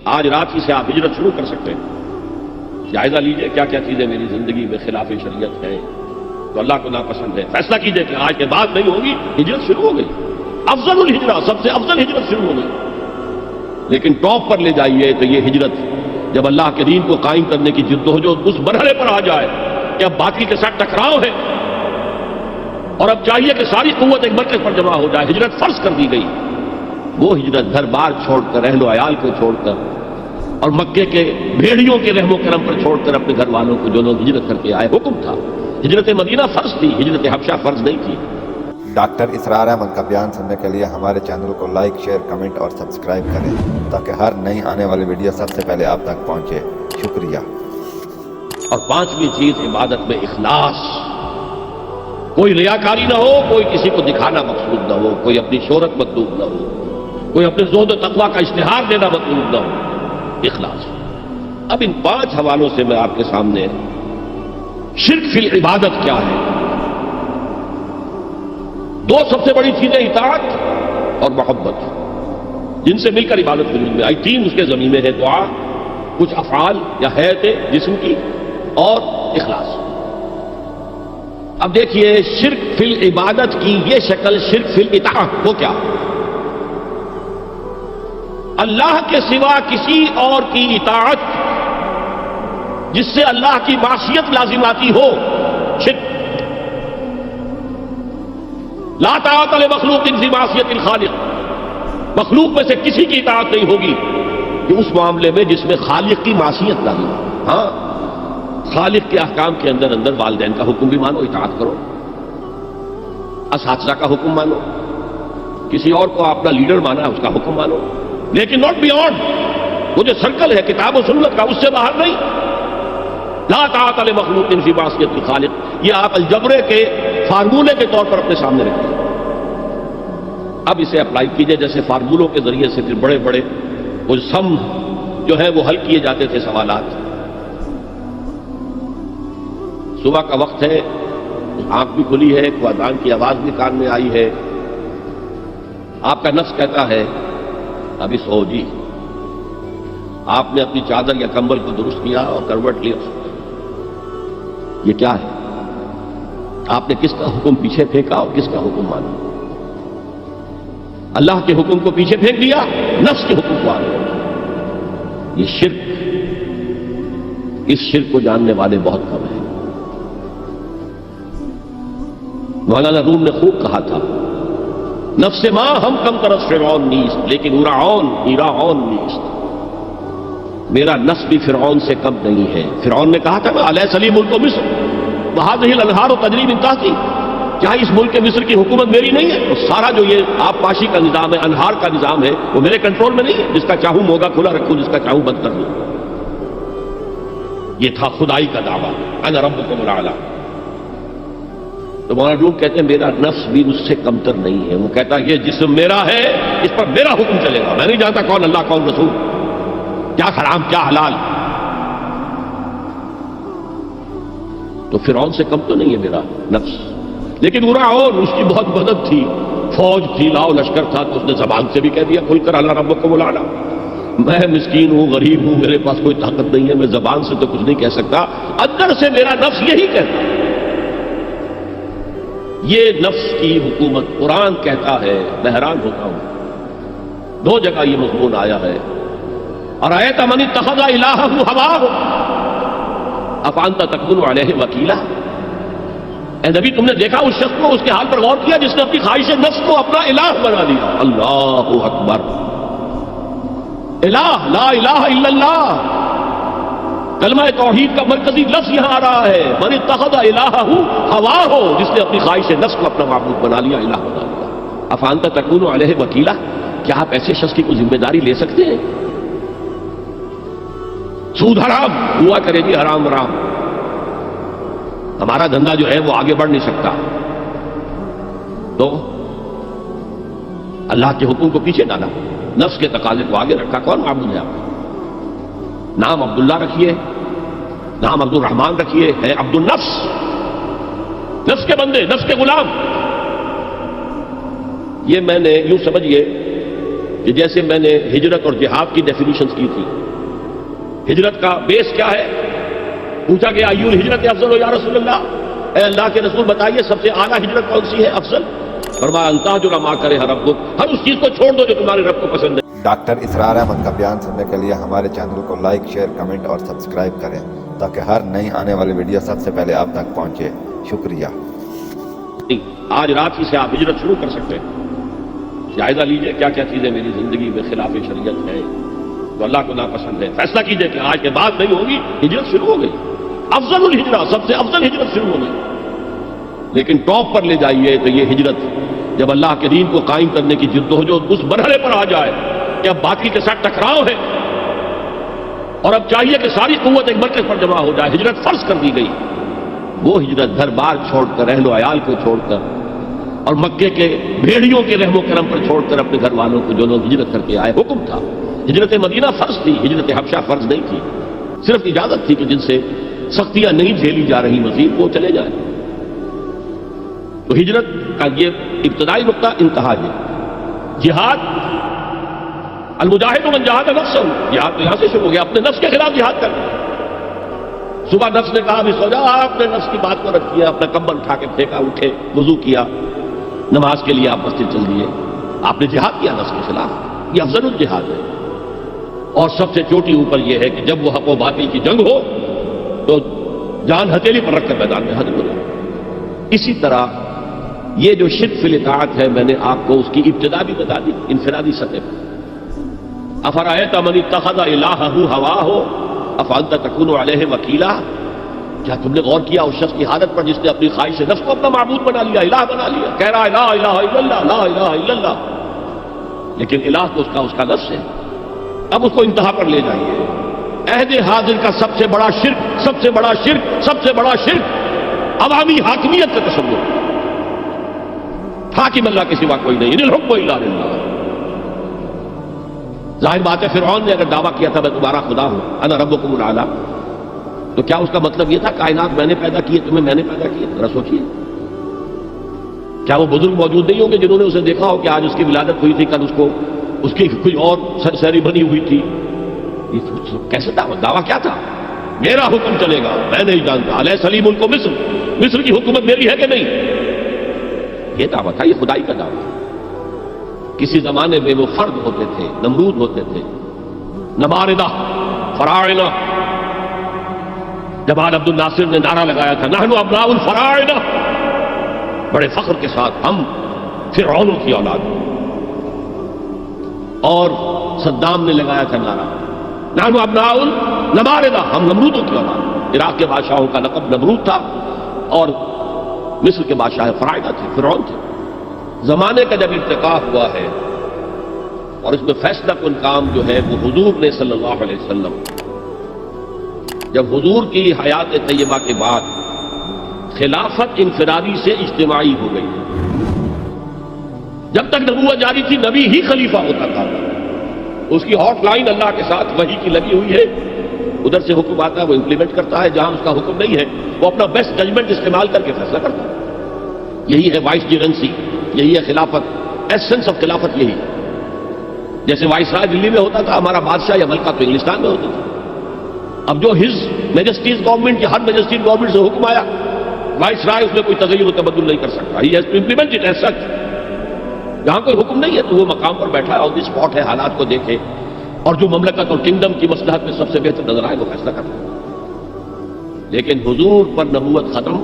آج رات ہی سے آپ ہجرت شروع کر سکتے ہیں. جائزہ لیجئے کیا کیا چیزیں میری زندگی میں خلاف شریعت ہیں تو اللہ کو ناپسند ہے. فیصلہ کیجئے کہ آج کے بعد نہیں ہوگی. ہجرت شروع ہو گئی. افضل الہجرہ، سب سے افضل ہجرت شروع ہو گئی. لیکن ٹاپ پر لے جائیے تو یہ ہجرت جب اللہ کے دین کو قائم کرنے کی جدوجہد اس مرحلے پر آ جائے کہ اب باقی کے ساتھ ٹکراؤ ہے اور اب چاہیے کہ ساری قوت ایک مرکز پر جمع ہو جائے. ہجرت فرض کر دی گئی. وہ ہجرت گھر بار چھوڑ کر، اہل و عیال کو چھوڑ کر اور مکے کے بھیڑیوں کے رحم و کرم پر چھوڑ کر اپنے گھر والوں کو جو لوگ ہجرت کر کے آئے. حکم تھا. ہجرت مدینہ فرض تھی، ہجرت حبشہ فرض نہیں تھی. ڈاکٹر اسرار احمد کا بیان سننے کے لیے ہمارے چینل کو لائک، شیئر، کمنٹ اور سبسکرائب کریں تاکہ ہر نئی آنے والی ویڈیو سب سے پہلے آپ تک پہنچے. شکریہ. اور پانچویں چیز عبادت میں اخلاص. کوئی ریاکاری نہ ہو، کوئی کسی کو دکھانا مقصود نہ ہو، کوئی اپنی شہرت مطلوب نہ ہو، کوئی اپنے زہد و تقویٰ کا اشتہار دینا مطلوب نہ ہو. اخلاص. اب ان 5 حوالوں سے میں آپ کے سامنے شرک فی العبادت کیا ہے. 2 سب سے بڑی چیزیں اطاعت اور محبت، جن سے مل کر عبادت وجود میں آئی. 3 اس کے ضمیر میں ہے: دعا، کچھ افعال یا حیات جسم کی، اور اخلاص. اب دیکھیے شرک فی العبادت کی یہ شکل، شرک فی الاطاعت وہ کیا؟ اللہ کے سوا کسی اور کی اطاعت جس سے اللہ کی معصیت لازم آتی ہو، شرک. لا طاعت لمخلوق فی معصیت الخالق. مخلوق میں سے کسی کی اطاعت نہیں ہوگی کہ اس معاملے میں جس میں خالق کی معصیت لازم ہو. ہاں، خالق کے احکام کے اندر والدین کا حکم بھی مانو، اطاعت کرو. اساتذہ کا حکم مانو. کسی اور کو اپنا لیڈر مانا ہے، اس کا حکم مانو. لیکن ناٹ بیونڈ. وہ جو سرکل ہے کتاب و سنت کا، اس سے باہر نہیں. لا طاعت لمخلوق فی معصیت الخالق. یہ آپ الجبرے کے فارمولے کے طور پر اپنے سامنے رکھیں. اب اسے اپلائی کیجئے. جیسے فارمولوں کے ذریعے سے پھر بڑے بڑے وہ سم جو ہے وہ حل کیے جاتے تھے سوالات. صبح کا وقت ہے، آنکھ بھی کھلی ہے، اذان کی آواز بھی کان میں آئی ہے. آپ کا نفس کہتا ہے ابھی سو جی. آپ نے اپنی چادر یا کمبل کو درست کیا اور کروٹ لیا. یہ کیا ہے؟ آپ نے کس کا حکم پیچھے پھینکا اور کس کا حکم مانا؟ اللہ کے حکم کو پیچھے پھینک دیا، نفس کے حکم کو آگے. یہ شرک. اس شرک کو جاننے والے بہت کم ہیں. مولانا روم نے خوب کہا تھا: نفس ماں ہم کم طرف فرعون نیست لیکن ایراعون نیست. میرا نفس بھی فرعون سے کم نہیں ہے. فرعون نے کہا تھا نا: الیس لی ملک مصر وہذہ الانہار تجری من تحتی. کیا اس ملک مصر کی حکومت میری نہیں ہے؟ اور سارا جو یہ آب پاشی کا نظام ہے، انہار کا نظام ہے، وہ میرے کنٹرول میں نہیں ہے؟ جس کا چاہوں موگا کھلا رکھوں، جس کا چاہوں بند کر دوں. یہ تھا خدائی کا دعویٰ، انا ربکم الاعلی. تو مولانا روم کہتے ہیں میرا نفس بھی اس سے کمتر نہیں ہے. وہ کہتا ہے یہ جسم میرا ہے، اس پر میرا حکم چلے گا. میں نہیں جانتا کون اللہ کون رسول، کیا حرام کیا حلال. تو فرعون سے کم تو نہیں ہے میرا نفس. لیکن ایراعون اس کی بہت مدد تھی، فوج تھی، لاؤ لشکر تھا، تو اس نے زبان سے بھی کہہ دیا کھل کر انا ربکم الاعلی. میں مسکین ہوں، غریب ہوں، میرے پاس کوئی طاقت نہیں ہے، میں زبان سے تو کچھ نہیں کہہ سکتا، اندر سے میرا نفس یہی کہتا ہے. یہ نفس کی حکومت قرآن کہتا ہے. میں حیران ہوتا ہوں، 2 جگہ یہ مضمون آیا ہے. ارأیت من اتخذ الہہ ہواہ افانت تکون علیہ وکیلا. اے نبی تم نے دیکھا اس شخص کو، اس کے حال پر غور کیا جس نے اپنی خواہش نفس کو اپنا الہ بنا لیا. اللہ اکبر. الہ، لا الہ الا اللہ. کلمہ توحید کا مرکزی لفظ یہاں آ رہا ہے. من اتخذ الہہ ہواہ، جس نے اپنی خواہش نفس کو اپنا معبود بنا لیا، الہ بنا لیا. افانت تکون علیہ وکیلا. کیا آپ ایسے شخص کی کوئی ذمہ داری لے سکتے ہیں؟ سود حرام ہوا کرے گی، حرام حرام. ہمارا دھندا جو ہے وہ آگے بڑھ نہیں سکتا. تو اللہ کے حکم کو پیچھے ڈالا، نفس کے تقاضے کو آگے رکھا. کون معبود ہے آپ کا؟ نام عبداللہ رکھیے، نام عبد الرحمان رکھیے، ہے عبد النفس. نفس کے بندے، نفس کے غلام. یہ میں نے یوں سمجھیے کہ جیسے میں نے ہجرت اور جہاد کی ڈیفینیشنز کی تھی، ہجرت کا بیس کیا ہے؟ پوچھا کہ ایو ہجرت افضل ہو یا رسول اللہ، اے اللہ کے رسول بتائیے سب سے اعلیٰ ہجرت کون سی ہے افضل؟ فرمایا انتا جو ما کرے ہر رب، ہر اس چیز کو چھوڑ دو جو تمہارے رب کو پسند ہے۔ ڈاکٹر اسرار احمد کا بیان سننے کے لیے ہمارے چینل کو لائک، شیئر، کمنٹ اور سبسکرائب کریں تاکہ ہر نئی آنے والی ویڈیو سب سے پہلے آپ تک پہنچے۔ شکریہ۔ آج رات ہی سے آپ ہجرت شروع کر سکتے ہیں۔ جائزہ لیجئے کیا کیا چیزیں میری زندگی میں خلاف شریعت ہے تو اللہ کو ناپسند ہے، فیصلہ کیجئے کہ آج کے بعد نہیں ہوگی، ہجرت شروع ہو گئی، افضل الہجرہ، سب سے افضل ہجرت شروع ہو گئی۔ لیکن ٹاپ پر لے جائیے تو یہ ہجرت جب اللہ کے دین کو قائم کرنے کی جدوجہد اس مرحلے پر آ جائے کہ اب باطل کے ساتھ ٹکراؤ ہے اور اب چاہیے کہ ساری قوت ایک مرکز پر جمع ہو جائے، ہجرت فرض کر دی گئی، وہ ہجرت گھر بار چھوڑ کر، اہل و عیال کو چھوڑ کر اور مکے کے بھیڑیوں کے رحم و کرم پر چھوڑ کر اپنے گھر والوں کو جو لوگ ہجرت کر کے آئے، حکم تھا۔ ہجرت مدینہ فرض تھی، ہجرت حبشہ فرض نہیں تھی، صرف اجازت تھی کہ جن سے سختیاں نہیں جھیلی جا رہی مزید وہ چلے جائیں۔ تو ہجرت کا یہ ابتدائی نقطہ انتہا ہے۔ جہاد، المجاہد من جاہد نفسہ، جہاد تو یہاں سے شروع ہو گیا، اپنے نفس کے خلاف جہاد کرنا۔ صبح نفس نے کہا بھی سو جا، آپ نے نفس کی بات کو رکھ کیا، اپنا کمبل اٹھا کے پھینکا، اٹھے، وضو کیا، نماز کے لیے آپ مسجد چل دیے، آپ نے جہاد کیا نفس کے خلاف، یہ افضل الجہاد ہے۔ اور سب سے چوٹی اوپر یہ ہے کہ جب وہ حق و باطل کی جنگ ہو تو جان ہتھیلی پر رکھ کر میدان میں حاضر ہو جائے۔ اسی طرح یہ جو شرک فی الاطاعت ہے، میں نے آپ کو اس کی ابتدا بھی بتا دی انفرادی سطح پر۔ افرأیت من اتخذ الہہ ہواہ افانت تکون علیہ وکیلا، کیا تم نے غور کیا اس شخص کی حالت پر جس نے اپنی خواہش نفس کو اپنا معبود بنا لیا، الہ بنا لیا، کہہ رہا ہے لا الہ الا اللہ، لا الہ الا اللہ، لیکن الہ تو اس کا نفس ہے۔ اب اس کو انتہا پر لے جائیے۔ عہد حاضر کا سب سے بڑا شرک، سب سے بڑا شرک، سب سے بڑا شرک عوامی حاکمیت کا تصور، حاکم اللہ کے سوا کوئی نہیں، ان الحکم الا للہ۔ ظاہر بات ہے فرعون نے اگر دعویٰ کیا تھا میں تمہارا خدا ہوں، انا ربکم الاعلی، تو کیا اس کا مطلب یہ تھا کائنات میں نے پیدا کی ہے، تمہیں میں نے پیدا کی ہے؟ ذرا سوچیے، کیا وہ بزرگ موجود نہیں ہوں گے جنہوں نے اسے دیکھا ہو کہ آج اس کی ولادت ہوئی تھی، کل اس کی کوئی اور سری بنی ہوئی تھی؟ یہ کیسے دعویٰ کیا تھا؟ میرا حکم چلے گا، میں نہیں جانتا، علیہ سلیم کو مصر کی حکومت میری ہے کہ نہیں؟ یہ دعویٰ تھا، یہ خدائی کا دعویٰ۔ کسی زمانے میں وہ فرد ہوتے تھے، نمرود ہوتے تھے، نماردہ، فراعنہ۔ جمال عبد الناصر نے نعرہ لگایا تھا نحن ابناء الفراعنہ، بڑے فخر کے ساتھ ہم فرعونوں کی اولاد ہیں۔ اور صدام نے لگایا تھا نعرہ نحن ابناء النماردہ، ہم نمرودوں کی اولاد ہیں۔ عراق کے بادشاہوں کا لقب نمرود تھا اور مصر کے بادشاہ فراعنہ تھے، فرعون تھے۔ زمانے کا جب ارتقا ہوا ہے اور اس میں فیصلہ کن کام جو ہے وہ حضور نے صلی اللہ علیہ وسلم، جب حضور کی حیات طیبہ کے بعد خلافت انفرادی سے اجتماعی ہو گئی۔ جب تک نبوت جاری تھی نبی ہی خلیفہ ہوتا تھا، اس کی ہاٹ لائن اللہ کے ساتھ وحی کی لگی ہوئی ہے، ادھر سے حکم آتا ہے وہ امپلیمنٹ کرتا ہے، جہاں اس کا حکم نہیں ہے وہ اپنا بیسٹ ججمنٹ استعمال کر کے فیصلہ کرتا ہے۔ یہی ہے وائس جیرنسی، یہی ہے خلافت، ایسنس آف خلافت یہی ہے۔ جیسے وائس رائے دلی میں ہوتا تھا، ہمارا بادشاہ یا ملکہ تو انگلستان میں ہوتا تھا۔ اب جو ہز میجسٹیز گورنمنٹ یا ہر میجسٹیز گورنمنٹ سے حکم آیا، وائس رائے اس میں کوئی تغیر و تبدل نہیں کر سکتا، he has to implement it as such. جہاں کوئی حکم نہیں ہے تو وہ مقام پر بیٹھا ہے، آن دی اسپاٹ ہے، حالات کو دیکھے اور جو مملکت اور کنگڈم کی مصلحت میں سب سے بہتر نظر آئے وہ فیصلہ کرتا ہے۔ لیکن حضور پر نبوت ختم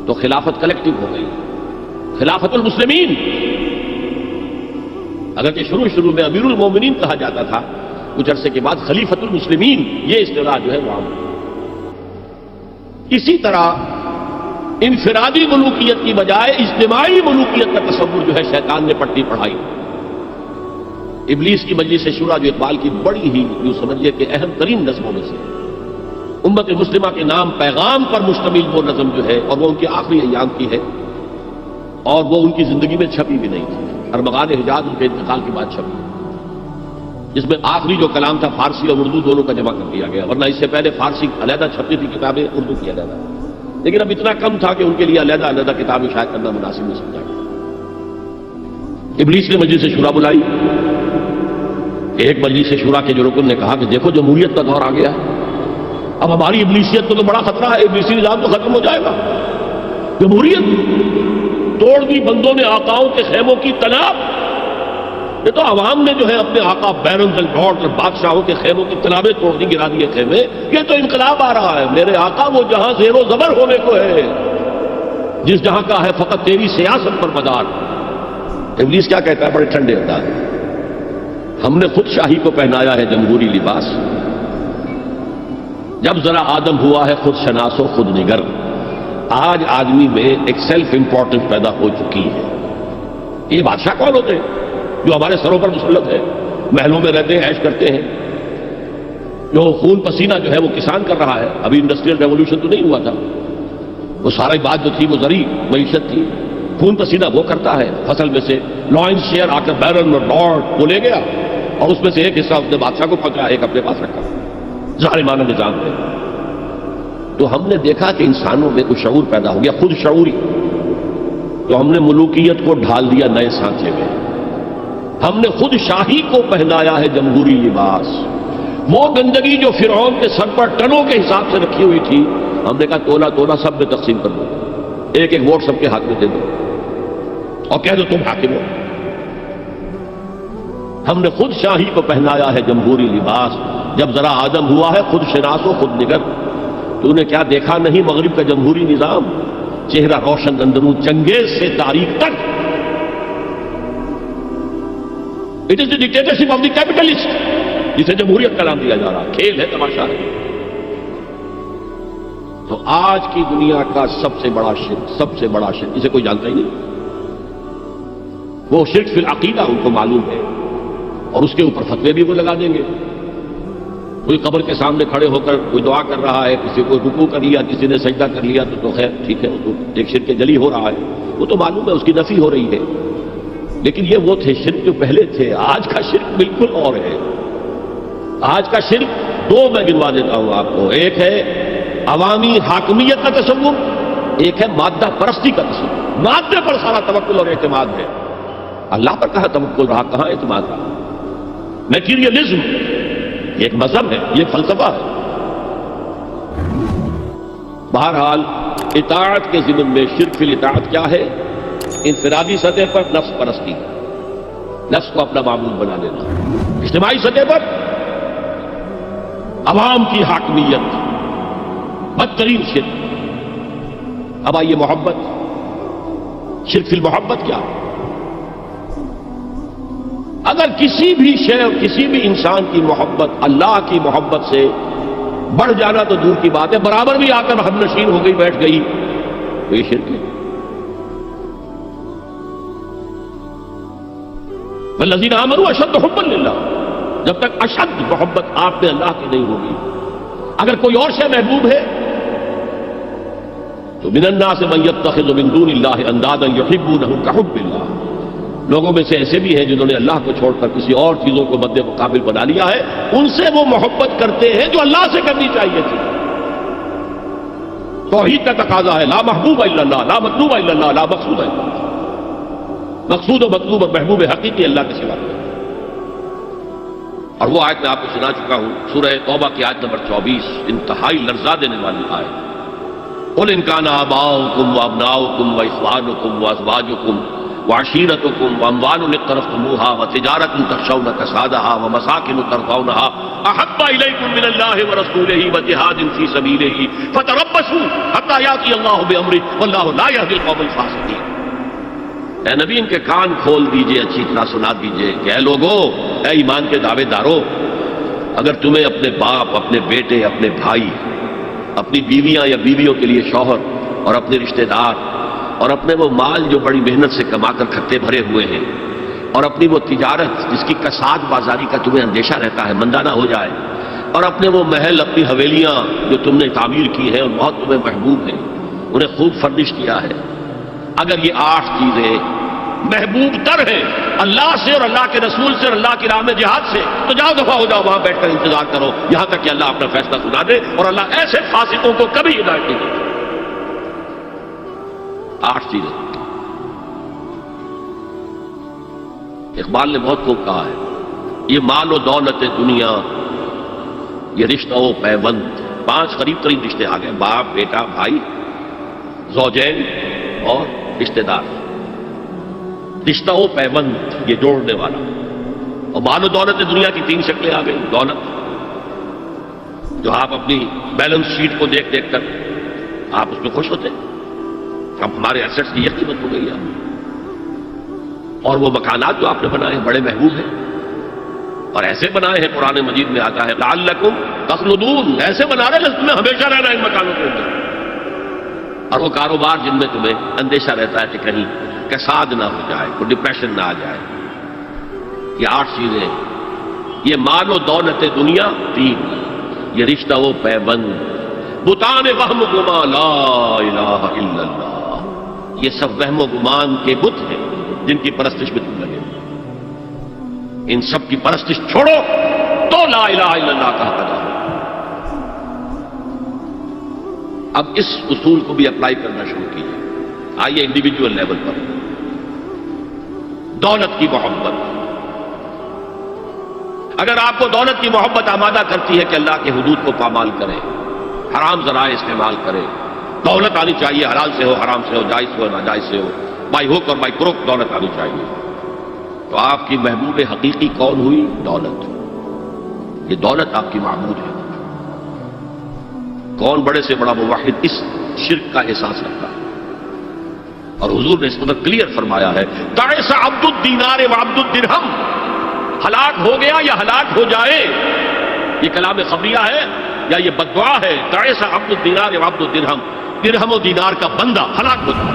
تو خلافت کلیکٹو ہو گئی، خلافت المسلمین۔ اگرچہ شروع میں امیر المومنین کہا جاتا تھا، کچھ عرصے کے بعد خلیفت المسلمین یہ اصطلاح جو ہے وہ عام۔ اسی طرح انفرادی ملوکیت کی بجائے اجتماعی ملوکیت کا تصور جو ہے شیطان نے پٹی پڑھائی۔ ابلیس کی مجلس شورا جو اقبال کی بڑی ہی یوں سمجھیے کہ اہم ترین نظموں میں سے، امت مسلمہ کے نام پیغام پر مشتمل وہ نظم جو ہے، اور وہ ان کے آخری ایام کی ہے، اور وہ ان کی زندگی میں چھپی بھی نہیں تھی، ارمغان حجاز ان کے انتقال کے بعد چھپی، جس میں آخری جو کلام تھا فارسی اور اردو دونوں کا جمع کر دیا گیا، ورنہ اس سے پہلے فارسی علیحدہ چھپتی تھی کتابیں، اردو کی علیحدہ، لیکن اب اتنا کم تھا کہ ان کے لیے علیحدہ کتابیں شائع کرنا مناسب نہیں سمجھا گیا۔ ابلیس نے مجلس شورا بلائی، ایک مجلس شورا کے جو رکن نے کہا کہ دیکھو جمہوریت کا دور آ گیا ہے، اب ہماری ابلیسیت کو تو بڑا خطرہ ہے، ابلیسی نظام تو ختم ہو جائے گا، جمہوریت توڑ دی بندوں نے آقاؤں کے خیموں کی تناب، یہ تو عوام نے جو ہے اپنے آقا بیرنز اینڈ لارڈز اور بادشاہوں کے خیموں کی تنابیں توڑ دی، گرا دیے خیمے، یہ تو انقلاب آ رہا ہے، میرے آقا وہ جہاں زیر و زبر ہونے کو ہے، جس جہاں کا ہے فقط تیری سیاست پر مدار۔ ابلیس کیا کہتا ہے بڑے ٹھنڈے انداز میں، ہم نے خود شاہی کو پہنایا ہے جمہوری لباس، جب ذرا آدم ہوا ہے خود شناس و خود نگر۔ آج آدمی میں ایک سیلف امپورٹنس پیدا ہو چکی ہے۔ یہ بادشاہ کون ہوتے ہیں جو ہمارے سروں پر مسلط ہے، محلوں میں رہتے ہیں، عیش کرتے ہیں، جو خون پسینہ جو ہے وہ کسان کر رہا ہے؟ ابھی انڈسٹریل ریولوشن تو نہیں ہوا تھا، وہ ساری بات جو تھی وہ زرعی معیشت تھی، خون پسینہ وہ کرتا ہے، فصل میں سے لائن شیئر آ کر بیرن اور لارڈ وہ لے گیا، اور اس میں سے ایک حصہ اس نے بادشاہ کو پکڑا، ایک اپنے پاس رکھا، ظالمانہ نظام ہے۔ تو ہم نے دیکھا کہ انسانوں میں کوئی شعور پیدا ہو گیا، خود شعوری، تو ہم نے ملوکیت کو ڈھال دیا نئے سانچے میں، ہم نے خود شاہی کو پہنایا ہے جمہوری لباس۔ وہ گندگی جو فرعون کے سر پر ٹنوں کے حساب سے رکھی ہوئی تھی، ہم نے کہا تولا تولا سب میں تقسیم کر دو، ایک ایک ووٹ سب کے ہاتھ میں دے دو اور کہہ دو تم حاکم ہو۔ ہم نے خود شاہی کو پہنایا ہے جمہوری لباس، جب ذرا آدم ہوا ہے خود شناس و خود نگر۔ تو نے کیا دیکھا نہیں مغرب کا جمہوری نظام، چہرہ روشن اندرون چنگیز سے تاریخ تک، it is the dictatorship of the capitalist, جسے جمہوریت کا نام دیا جا رہا، کھیل ہے، تماشا ہے۔ تو آج کی دنیا کا سب سے بڑا شرک اسے کوئی جانتا ہی نہیں، وہ شرک فی العقیدہ ان کو معلوم ہے، اور اس کے اوپر فتوے بھی وہ لگا دیں گے۔ کوئی قبر کے سامنے کھڑے ہو کر کوئی دعا کر رہا ہے، کسی کو رکوع کر لیا، کسی نے سجدہ کر لیا، تو خیر ٹھیک ہے، تو ایک شرک جلی ہو رہا ہے، وہ تو معلوم ہے، اس کی نفی ہو رہی ہے۔ لیکن یہ وہ تھے شرک جو پہلے تھے، آج کا شرک بالکل اور ہے۔ آج کا شرک دو میں گنوا دیتا ہوں آپ کو، ایک ہے عوامی حاکمیت کا تصور، ایک ہے مادہ پرستی کا تصور۔ مادے پر سارا توکل اور اعتماد ہے، اللہ پر کہاں توکل رہا، کہاں اعتماد رہا؟ میٹیریلزم یہ ایک مذہب ہے، یہ فلسفہ ہے۔ بہرحال اطاعت کے ضمن میں شرک فی الاطاعت کیا ہے؟ انفرادی سطح پر نفس پرستی، نفس کو اپنا معبود بنا لینا، اجتماعی سطح پر عوام کی حاکمیت، بدترین شرک۔ اب آئیے محبت، شرک فی المحبت کیا ہے؟ اگر کسی بھی شے اور کسی بھی انسان کی محبت اللہ کی محبت سے بڑھ جانا تو دور کی بات ہے، برابر بھی آ کر ہم نشین ہو گئی، بیٹھ گئی، تو یہ شرک ہے۔ والذین آمنوا اشد حبا للہ، جب تک اشد محبت آپ میں اللہ کی نہیں ہوگی، اگر کوئی اور شے محبوب ہے تو من الناس من یتخذ من دون اللہ اندادا یحبونہم کحب اللہ، لوگوں میں سے ایسے بھی ہیں جنہوں نے اللہ کو چھوڑ کر کسی اور چیزوں کو مد مقابل بنا لیا ہے، ان سے وہ محبت کرتے ہیں جو اللہ سے کرنی چاہیے تھی۔ توحید کا تقاضا ہے لا محبوب الا اللہ، لا مطلوب الا اللہ، لا مقصود الا اللہ، مقصود و مطلوب اور محبوب حقیقی اللہ کے سوا۔ اور وہ آیت میں آپ کو سنا چکا ہوں، سورہ توبہ کی آیت نمبر 24، انتہائی لرزا دینے والی آیت۔ قل ان کان آباؤکم وابناؤکم واخوانکم وازواجکم وعشیرتکم واموال اقترفتموها وتجارۃ تخشون کسادها ومساکن ترضونها احب الیکم من اللہ ورسولہ وجہاد فی سبیلہ فتربصوا حتی یأتی اللہ بامرہ واللہ لا یہدی القوم الفاسقین۔ اے نبی ان کے کان کھول دیجئے، اچھی طرح سنا دیجئے کہ اے لوگوں، اے ایمان کے دعوے دارو، اگر تمہیں اپنے باپ، اپنے بیٹے، اپنے بھائی، اپنی بیویاں یا بیویوں کے لیے شوہر اور اپنے رشتہ دار اور اپنے وہ مال جو بڑی محنت سے کما کر کھٹے بھرے ہوئے ہیں اور اپنی وہ تجارت جس کی کساد بازاری کا تمہیں اندیشہ رہتا ہے مندہ نہ ہو جائے، اور اپنے وہ محل، اپنی حویلیاں جو تم نے تعمیر کی ہیں اور بہت تمہیں محبوب ہیں، انہیں خوب فرنش کیا ہے، اگر یہ 8 چیزیں محبوب تر ہیں اللہ سے اور اللہ کے رسول سے اور اللہ کی راہ میں جہاد سے، تو جاؤ دفعہ ہو جاؤ، وہاں بیٹھ کر انتظار کرو یہاں تک کہ اللہ اپنا فیصلہ سنا دے، اور اللہ ایسے فاسقوں کو کبھی ہدایت نہیں دیتا۔ 8 چیزیں اقبال نے بہت خوب کہا ہے، یہ مال و دولت دنیا، یہ رشتہ و پیوند، 5 قریب ترین رشتے آ گئے، باپ، بیٹا، بھائی، زوجین اور رشتہ دار۔ رشتہ و پیوند یہ جوڑنے والا، اور مال و دولت دنیا کی 3 شکلیں آ گئی۔ دولت جو آپ اپنی بیلنس شیٹ کو دیکھ دیکھ کر آپ اس میں خوش ہوتے ہیں، اب ہمارے ایسٹس کی یہ قیمت ہو گئی ہے، اور وہ مکانات جو آپ نے بنائے بڑے محبوب ہیں، اور ایسے بنائے ہیں، قرآن مجید میں آتا ہے لعلکم تخلدون، ایسے بنا رہے ہیں تمہیں ہمیشہ رہنا ان مکانوں کے اندر، اور وہ کاروبار جن میں تمہیں اندیشہ رہتا ہے کہ کہیں کساد نہ ہو جائے، کوئی ڈپریشن نہ آ جائے۔ یہ 8 چیزیں، یہ مال و دولت دنیا 3، یہ رشتہ و پیوند، بتان وہم گما لا الہ الا اللہ، یہ سب وہم و گمان کے بت ہیں جن کی پرستش میں تم لگے، ان سب کی پرستش چھوڑو تو لا الہ الا اللہ کہا کرو۔ اب اس اصول کو بھی اپلائی کرنا شروع کیجیے۔ آئیے انڈیویجول لیول پر، دولت کی محبت، اگر آپ کو دولت کی محبت آمادہ کرتی ہے کہ اللہ کے حدود کو پامال کرے، حرام ذرائع استعمال کرے، دولت آنی چاہیے، حلال سے ہو، حرام سے ہو، جائز سے ہو، ناجائز سے ہو، بائی ہوک اور بائی کروک دولت آنی چاہیے، تو آپ کی محبوب حقیقی کون ہوئی؟ دولت۔ یہ دولت آپ کی معبود ہے۔ کون بڑے سے بڑا موحد اس شرک کا احساس رکھتا ہے؟ اور حضور نے اس قدر کلیئر فرمایا ہے، تعس عبد الدینار وعبد الدرہم، ہلاک ہو گیا یا ہلاک ہو جائے، یہ کلام خبریہ ہے یا یہ بددعا ہے؟ تعس عبد الدینار وعبد الدرہم، درہم و دینار کا بندہ ہلاک ہو جائے۔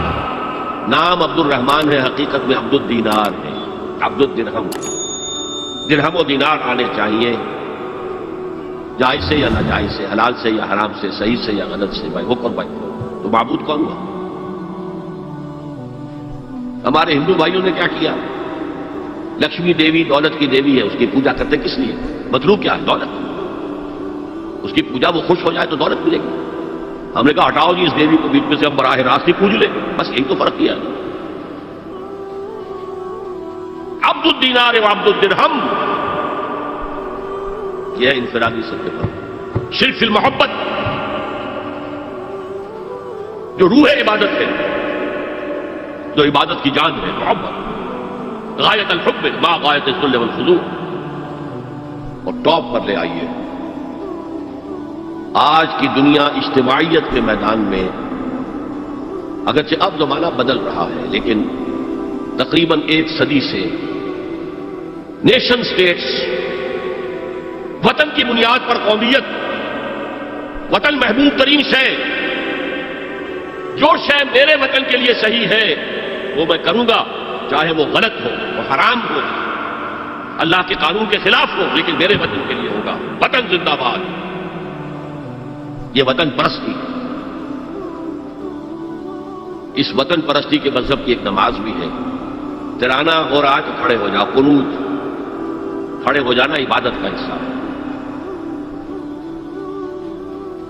نام عبد الرحمن ہے، حقیقت میں عبد الدینار ہے، عبد الدرہم۔ درہم و دینار آنے چاہیے، جائز سے یا ناجائز سے، حلال سے یا حرام سے، صحیح سے یا غلط سے، بھائی حکم بھائی، تو معبود کون ہوا؟ ہمارے ہندو بھائیوں نے کیا کیا؟ لکشمی دیوی دولت کی دیوی ہے، اس کی پوجا کرتے کس لیے؟ مطلوب کیا ہے؟ دولت۔ اس کی پوجا وہ خوش ہو جائے تو دولت ملے گی۔ ہم نے کہا ہٹاؤ جی اس دیوی کو بیچ میں سے، ہم براہ راست ہی پوج لیں، بس یہی تو فرق کیا ہے۔ عبد الدینار و عبد الدرہم، یہ ہے انفرادی سطح پر شرک فی المحبت، جو روح عبادت ہے، جو عبادت کی جان ہے، محبت، غایت الحب ما غایت الذل والخضوع۔ اور ٹاپ پر لے آئیے، آج کی دنیا اجتماعیت کے میدان میں، اگرچہ اب زمانہ بدل رہا ہے، لیکن تقریباً 1 صدی سے نیشن سٹیٹس، وطن کی بنیاد پر قومیت، وطن محبوب ترین شے، جو شے میرے وطن کے لیے صحیح ہے وہ میں کروں گا، چاہے وہ غلط ہو، وہ حرام ہو، اللہ کے قانون کے خلاف ہو، لیکن میرے وطن کے لیے ہوگا۔ وطن زندہ باد، یہ وطن پرستی۔ اس وطن پرستی کے مذہب کی ایک نماز بھی ہے، ترانہ ہو رہا ہے تو کھڑے ہو جاؤ، قنوت، کھڑے ہو جانا عبادت کا حصہ ہے،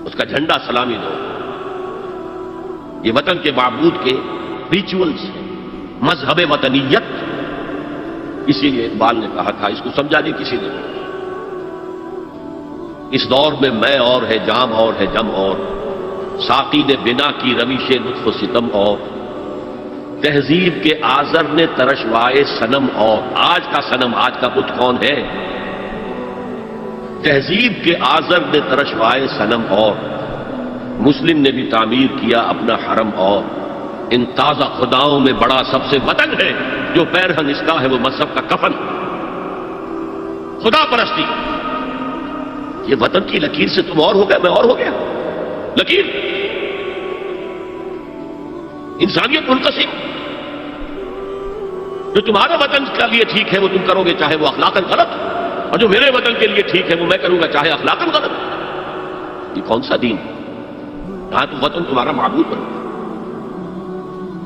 اس کا جھنڈا سلامی دو۔ یہ وطن کے معبود کے ریچولز ہیں، مذہب وطنیت۔ اسی لیے اقبال نے کہا تھا، اس کو سمجھا نہیں کسی نے، اس دور میں میں اور ہے، جام اور ہے، جم اور، ساقی نے بنا کی روش لطف و ستم اور، تہذیب کے آزر نے ترشوائے صنم اور۔ آج کا صنم، آج کا بت کون ہے؟ تہذیب کے آزر نے ترشوائے صنم اور، مسلم نے بھی تعمیر کیا اپنا حرم اور۔ ان تازہ خداؤں میں بڑا سب سے وطن ہے، جو پیرہن اس کا ہے وہ مذہب کا کفن۔ خدا پرستی، یہ وطن کی لکیر سے تم اور ہو گئے، میں اور ہو گیا۔ لکیر، انسانیت منقسم، جو تمہارے وطن کے لیے ٹھیک ہے وہ تم کرو گے چاہے وہ اخلاقاً غلط، اور جو میرے وطن کے لیے ٹھیک ہے وہ میں کروں گا چاہے اخلاقاً غلط۔ یہ کون سا دین؟ یہاں تو وطن تمہارا معبود بنے۔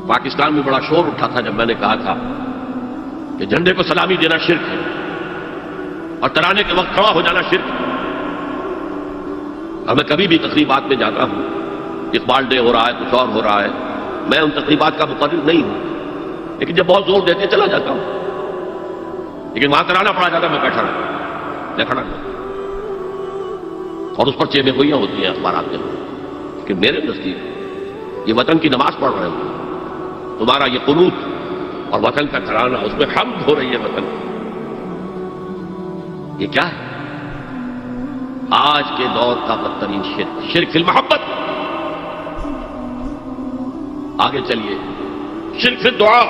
پاکستان میں بڑا شور اٹھا تھا جب میں نے کہا تھا کہ جھنڈے کو سلامی دینا شرک ہے اور ترانے کے وقت کھڑا ہو جانا شرک ہے۔ اور میں کبھی بھی تقریبات میں جاتا ہوں، اقبال ڈے ہو رہا ہے، کچھ اور ہو رہا ہے، میں ان تقریبات کا مقرر نہیں ہوں، لیکن جب بہت زور دیتے چلا جاتا ہوں۔ لیکن وہاں ترانہ پڑا جاتا میں بیٹھا رہتا، میں کھڑا رہتا، اور اس پر چیبیں گوئیاں ہوتی ہیں اخبارات کے کہ میرے نزدیک یہ وطن کی نماز پڑھ رہے ہو، تمہارا یہ قنوت اور وطن کا ترانہ، اس میں حمد ہو رہی ہے وطن، یہ کیا ہے؟ آج کے دور کا بدترین شرک، شرک فی المحبت۔ آگے چلیے، شرک فی الدعا،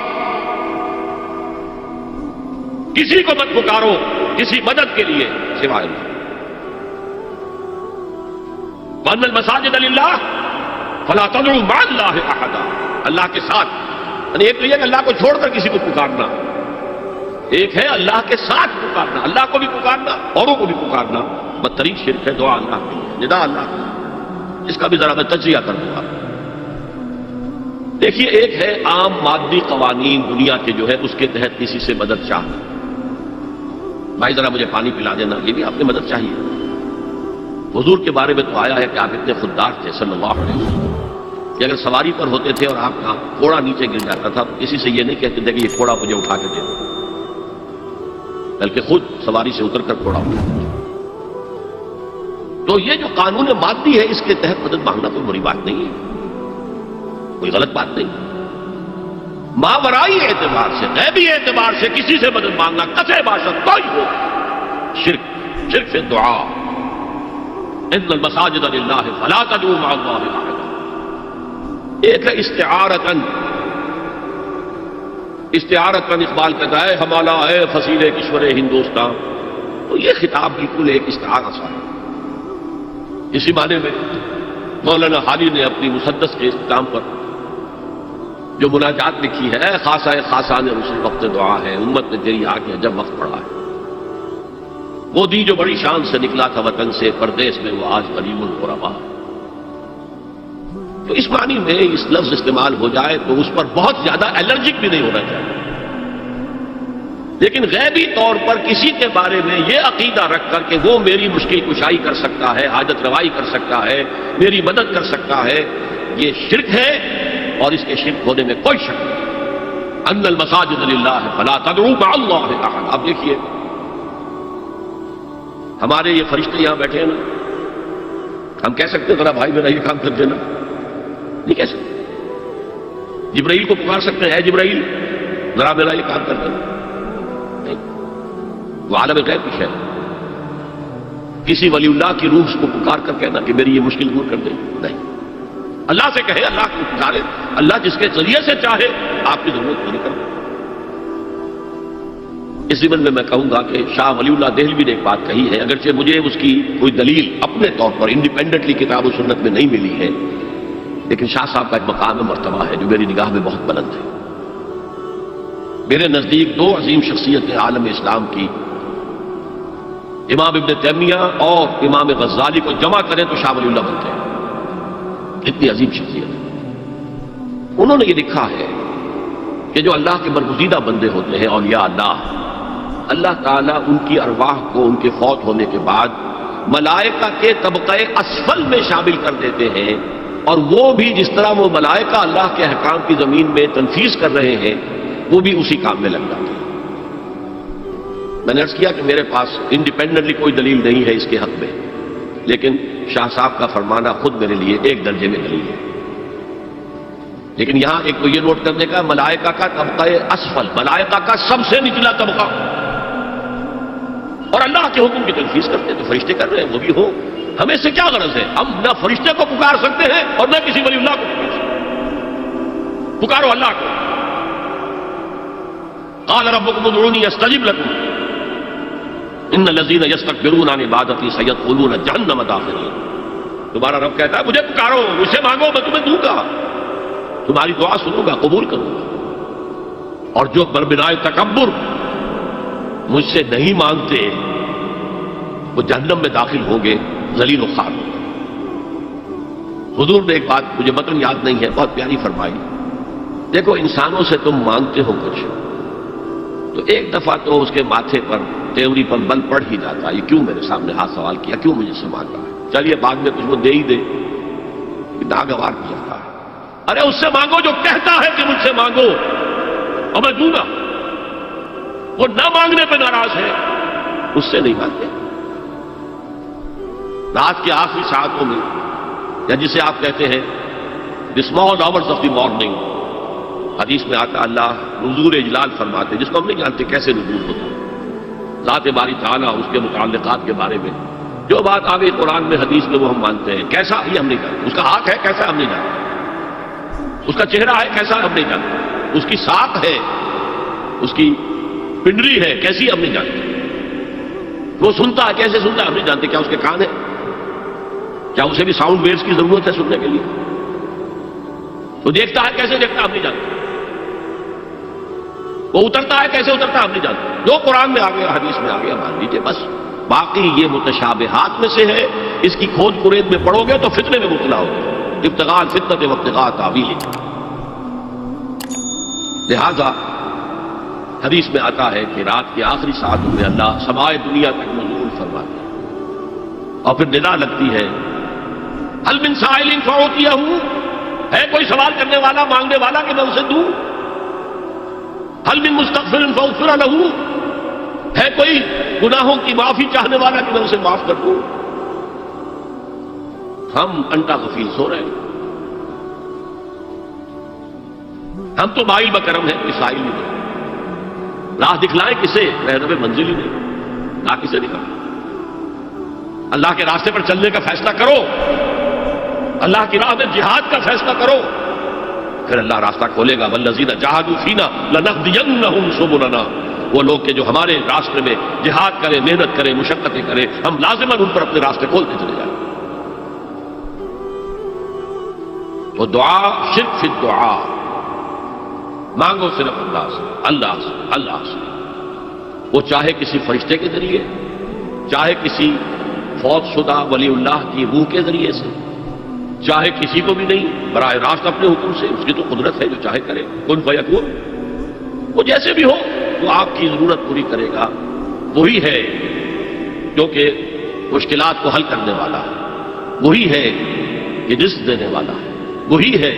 کسی کو مت پکارو کسی مدد کے لیے سوائے اللہ۔ وَأَنَّ الْمَسَاجِدَ لِلَّهِ فَلَا تَدْعُوا مَعَ اللَّهِ أَحَدًا، اللہ کے ساتھ، یعنی ایک تو یہ کہ اللہ کو چھوڑ کر کسی کو پکارنا، ایک ہے اللہ کے ساتھ پکارنا، اللہ کو بھی پکارنا اوروں کو بھی پکارنا، بدترین شرک ہے دعا اللہ کی، ندا اللہ کی۔ اس کا بھی ذرا میں تجزیہ کر دوں گا۔ دیکھیے، ایک ہے عام مادی قوانین دنیا کے جو ہے اس کے تحت کسی سے مدد چاہنا، بھائی ذرا مجھے پانی پلا دینا، یہ بھی آپ نے مدد چاہیے۔ حضور کے بارے میں تو آیا ہے کہ آپ اتنے خوددار تھے صلی اللہ علیہ وسلم کہ اگر سواری پر ہوتے تھے اور آپ کا گھوڑا نیچے گر جاتا تھا تو کسی سے یہ نہیں کہتے تھے کہ یہ گھوڑا مجھے اٹھا کے دے دو، بلکہ خود سواری سے اتر کر گھوڑا اٹھا۔ تو یہ جو قانون مادی ہے اس کے تحت مدد مانگنا کوئی بری بات نہیں ہے، کوئی غلط بات نہیں۔ ماورائی اعتبار سے، غیبی اعتبار سے کسی سے مدد مانگنا کسے باشد کوئی ہو، شرک، شرک فی الدعا۔ ان المساجد للہ فلا تدعوا مع اللہ احدا۔ ایک ہے استعارتن، استعارتن اقبال کہتا ہے ہمالا ہے فصیل کشور ہندوستان، تو یہ خطاب بالکل ایک استعارہ سا ہے۔ اسی معنی میں مولانا حالی نے اپنی مسدس کے اختتام پر جو مناجات لکھی ہے، خاصہ خاصہ نے رسول وقت دعا ہے، امت نے تیری آ کے جب وقت پڑا ہے، وہ دی جو بڑی شان سے نکلا تھا وطن سے، پردیس میں وہ آج غریب الغربا۔ تو اس معنی میں اس لفظ استعمال ہو جائے تو اس پر بہت زیادہ الرجک بھی نہیں ہونا چاہیے، لیکن غیبی طور پر کسی کے بارے میں یہ عقیدہ رکھ کر کہ وہ میری مشکل کشائی کر سکتا ہے، حاجت روائی کر سکتا ہے، میری مدد کر سکتا ہے، یہ شرک ہے، اور اس کے شرک ہونے میں کوئی شک نہیں۔ ان المساجد للہ فلا تدعوا مع اللہ احد۔ اب دیکھیے، ہمارے یہ فرشتے یہاں بیٹھے ہیں نا، ہم کہہ سکتے ہیں ذرا بھائی میرا یہ کام کر دینا؟ نہیں کہہ سکتے۔ جبرائیل کو پکار سکتے ہیں، اے جبرائیل ذرا میرا یہ کام کر دینا؟ نہیں، وہ عالم غیب کی ہے۔ کسی ولی اللہ کی روح کو پکار کر کہنا کہ میری یہ مشکل دور کر دے؟ نہیں، اللہ سے کہے، اللہ کو پکارے، اللہ جس کے ذریعے سے چاہے آپ کی ضرورت پوری کر دے۔ اس ضمن میں کہوں گا کہ شاہ ولی اللہ دہلوی نے ایک بات کہی ہے، اگرچہ مجھے اس کی کوئی دلیل اپنے طور پر انڈیپینڈنٹلی کتاب و سنت میں نہیں ملی ہے، لیکن شاہ صاحب کا ایک مقام مرتبہ ہے جو میری نگاہ میں بہت بلند ہے۔ میرے نزدیک دو عظیم شخصیتیں عالم اسلام کی، امام ابن تیمیہ اور امام غزالی کو جمع کریں تو شاہ ولی اللہ بنتے ہیں، اتنی عظیم شخصیت ہے۔ انہوں نے یہ لکھا ہے کہ جو اللہ کے برگزیدہ بندے ہوتے ہیں، اولیاء اللہ تعالیٰ ان کی ارواح کو ان کے فوت ہونے کے بعد ملائکہ کے طبقہ اسفل میں شامل کر دیتے ہیں، اور وہ بھی جس طرح وہ ملائکہ اللہ کے احکام کی زمین میں تنفیذ کر رہے ہیں وہ بھی اسی کام میں لگ جاتے ہیں۔ میں نے عرض کیا کہ میرے پاس انڈیپینڈنٹلی کوئی دلیل نہیں ہے اس کے حق میں، لیکن شاہ صاحب کا فرمانا خود میرے لیے ایک درجے میں دلیل ہے۔ لیکن یہاں ایک تو یہ نوٹ کرنے کا، ملائکہ کا طبقہ اسفل، ملائکہ کا سب سے نچلا طبقہ، اور اللہ کے حکم کی تنفیذ کرتے ہیں تو فرشتے کر رہے ہیں، وہ بھی ہو، ہمیں اس سے کیا غرض ہے؟ ہم نہ فرشتے کو پکار سکتے ہیں اور نہ کسی ولی اللہ کو پکار سکتے ہیں، پکارو اللہ کو۔ قال ربکم ادعونی استجب لکم ان الذین یستکبرون عن عبادتی سیدخلون جہنم داخرین۔ تمہارا رب کہتا ہے مجھے پکارو، مجھ سے مانگو، میں تمہیں دوں گا، تمہاری دعا سنوں گا، قبول کروں گا، اور جو بربنائے تکبر مجھ سے نہیں مانگتے وہ جہنم میں داخل ہوں گے، ذلیل و خوار۔ حضور نے ایک بات مجھے متن یاد نہیں ہے، بہت پیاری فرمائی، دیکھو انسانوں سے تم مانگتے ہو کچھ تو ایک دفعہ تو اس کے ماتھے پر تیوری پر بل پڑ ہی جاتا ہے، یہ کیوں میرے سامنے ہاتھ سوال کیا، کیوں مجھے سے مانگ رہا ہے، چلیے بعد میں کچھ وہ دے ہی دے، ناگوار کیا جاتا ہے۔ ارے اس سے مانگو جو کہتا ہے کہ مجھ سے مانگو اور میں دوں گا۔ وہ نہ مانگنے پہ ناراض ہے اس سے نہیں مانگتے. رات کی آخری ساعتوں میں یا جسے آپ کہتے ہیں the small hours of the morning، حدیث میں آتا اللہ نزول اجلال فرماتے، جس کو ہم نہیں جانتے کیسے نزول ہوتا، ذات باری تعالیٰ اس کے متعلقات کے بارے میں جو بات آگے قرآن میں حدیث میں وہ ہم مانتے ہیں. کیسا یہ ہم نہیں جانتے، اس کا ہاتھ ہے کیسا ہم نہیں جانتے، اس کا چہرہ ہے کیسا ہم نہیں جانتے، اس کی ساکھ ہے، اس کی پنڈلی ہے کیسی ہم نہیں جانتے، وہ سنتا ہے کیسے سنتا ہے ہم نہیں جانتے، کیا اس کے کان ہے، کیا اسے بھی ساؤنڈ ویوز کی ضرورت ہے سننے کے لیے، وہ دیکھتا ہے کیسے دیکھتا ہم نہیں جانتے، وہ اترتا ہے کیسے اترتا ہم نہیں جانتے. جو قرآن میں آ گیا حدیث میں آ گیا مان لیجیے بس. باقی یہ متشابہات میں سے ہے، اس کی کھود کرید میں پڑھو گے تو فتنے میں مبتلا ہوگے. ابتغاء الفتنۃ وابتغاء تاویلہ. لہذا حدیث میں آتا ہے کہ رات کی آخری ساعتوں میں اللہ سمائے دنیا تک نزول فرماتے ہیں اور پھر ندا لگتی ہے هل من سائل فأعطیہ، ہے کوئی سوال کرنے والا مانگنے والا کہ میں اسے دوں. هل من مستغفر فاغفر له، ہے کوئی گناہوں کی معافی چاہنے والا کہ میں اسے معاف کر دوں. ہم انٹا غفیل سو رہے ہیں، ہم تو مائل بکرم ہیں، کوئی سائل نہیں. راہ دکھلائیں کسے، رہنم منزل ہی نہیں، راہ کسے دکھائیں. اللہ کے راستے پر چلنے کا فیصلہ کرو، اللہ کی راہ میں جہاد کا فیصلہ کرو، پھر اللہ راستہ کھولے گا. والذین جاہدوا فینا لنہدینہم سبلنا. وہ لوگ کہ جو ہمارے راستے میں جہاد کریں، محنت کریں، مشقتیں کریں، ہم لازماً ان پر اپنے راستے کھولتے چلے جائیں. وہ دعا شرک فی الدعا، مانگو صرف اللہ سے، اللہ سے، اللہ سے. وہ چاہے کسی فرشتے کے ذریعے، چاہے کسی فوت شدہ ولی اللہ کی روح کے ذریعے سے، چاہے کسی کو بھی نہیں، براہ راست اپنے حکم سے. اس کی تو قدرت ہے جو چاہے کرے. کن فیکون، وہ جیسے بھی ہو وہ آپ کی ضرورت پوری کرے گا. وہی ہے جو کہ مشکلات کو حل کرنے والا ہے، وہی ہے کہ رزق دینے والا ہے، وہی ہے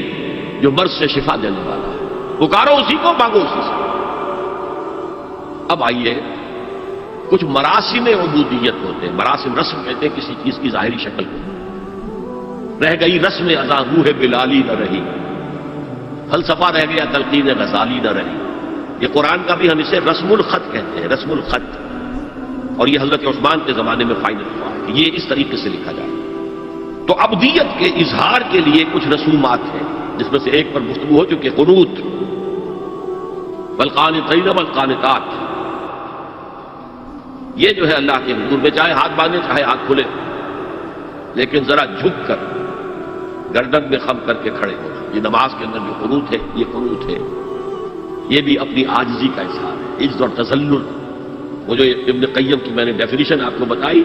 جو مرض سے شفا دینے والا ہے. پکارو اسی کو، مانگو اسی سے. اب آئیے کچھ مراسم عبودیت ہوتے ہیں. مراسم رسم کہتے ہیں کسی چیز کی ظاہری شکل کو. رہ گئی رسم اذاں روح بلالی نہ رہی، فلسفہ رہ گیا تلقین غزالی نہ رہی. یہ قرآن کا بھی ہم اسے رسم الخط کہتے ہیں، رسم الخط. اور یہ حضرت عثمان کے زمانے میں فائنل ہوا کہ یہ اس طریقے سے لکھا جائے. تو عبدیت کے اظہار کے لیے کچھ رسومات ہیں، جس میں سے ایک پر گفتگو ہو چکی، قنوت، والقانتین والقانتات. یہ جو ہے اللہ کے حضور میں چاہے ہاتھ باندھے چاہے ہاتھ کھلے، لیکن ذرا جھک کر گردن میں خم کر کے کھڑے ہونا. یہ نماز کے اندر جو قنوت ہے یہ قنوت ہے. یہ بھی اپنی عاجزی کا اظہار ہے، عجز اور تذلل. وہ جو ابن قیم کی میں نے ڈیفینیشن آپ کو بتائی،